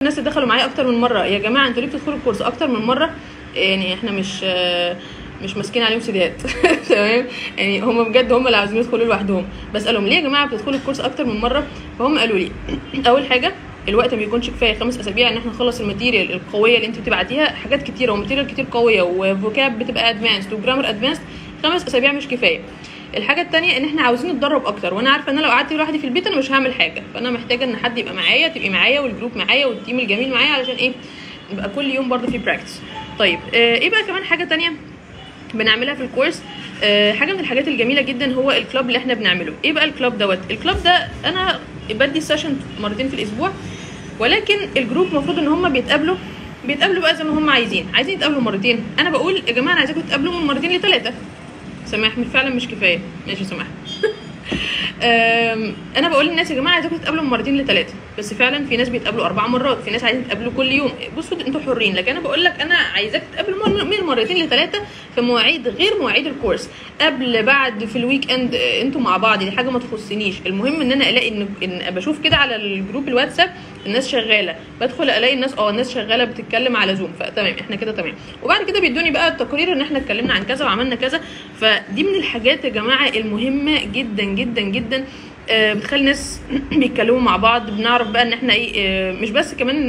الناس اللي دخلوا معايا اكتر من مره، يا جماعه انتوا ليه بتدخلوا الكورس اكتر من مره؟ يعني احنا مش ماسكين عليهم سيديات تمام. يعني هم بجد هم اللي عاوزين يدخلوا لوحدهم. بسالهم ليه يا جماعه بتدخلوا الكورس اكتر من مره؟ فهم قالوا لي اول حاجه الوقت ما بيكونش كفايه 5 اسابيع ان احنا نخلص الماتيريال القويه اللي انت بتبعتيها، حاجات كتيره وماتيريال كتير قويه وفوكاب بتبقى ادفانسد وجرامر ادفانسد، 5 اسابيع مش كفايه. الحاجه الثانيه ان احنا عاوزين نتدرب اكتر، وانا عارفه ان انا لو قعدت لوحدي في البيت انا مش هعمل حاجه، فانا محتاجه ان حد يبقى معايا، تبقي معايا والجروب معايا والتيم الجميل معايا، علشان ايه؟ يبقى كل يوم برضو في براكتس. طيب ايه بقى كمان حاجه تانية بنعملها في الكورس؟ حاجه من الحاجات الجميله جدا هو الكلاب اللي احنا بنعمله. ايه بقى الكلاب دوت؟ الكلاب ده انا بدي السيشن مرتين في الاسبوع، ولكن الجروب المفروض ان هم بيتقابلوا بقى زي ما هم عايزين يتقابلوا مرتين. انا بقول يا جماعه انا عايزاكم تتقابلوا من مرتين ل3. سماح فعلا مش كفايه، ماشي سماح انا بقول للناس يا جماعه عايزاكم تتقابلوا من مرتين ل3، بس فعلا في ناس بيتقابلوا 4 مرات، في ناس عايزين يتقابلوا كل يوم. بصوا انتوا حرين، لكن انا بقول لك انا عايزاك تتقابلوا من مرتين ل3 في مواعيد غير مواعيد الكورس، قبل بعد في الويك اند انتوا مع بعض، دي حاجه ما تخصنيش. المهم ان انا الاقي ان بشوف كده على الجروب الواتساب الناس شغاله، بدخل الاقي الناس شغاله بتتكلم على زوم، فتمام احنا كده تمام. وبعد كده بيدوني بقى التقرير ان احنا اتكلمنا عن كذا وعملنا كذا. فدي من الحاجات يا جماعه المهمه جدا جدا جدا، بتخلي الناس بيتكلموا مع بعض، بنعرف بقى ان احنا ايه، مش بس كمان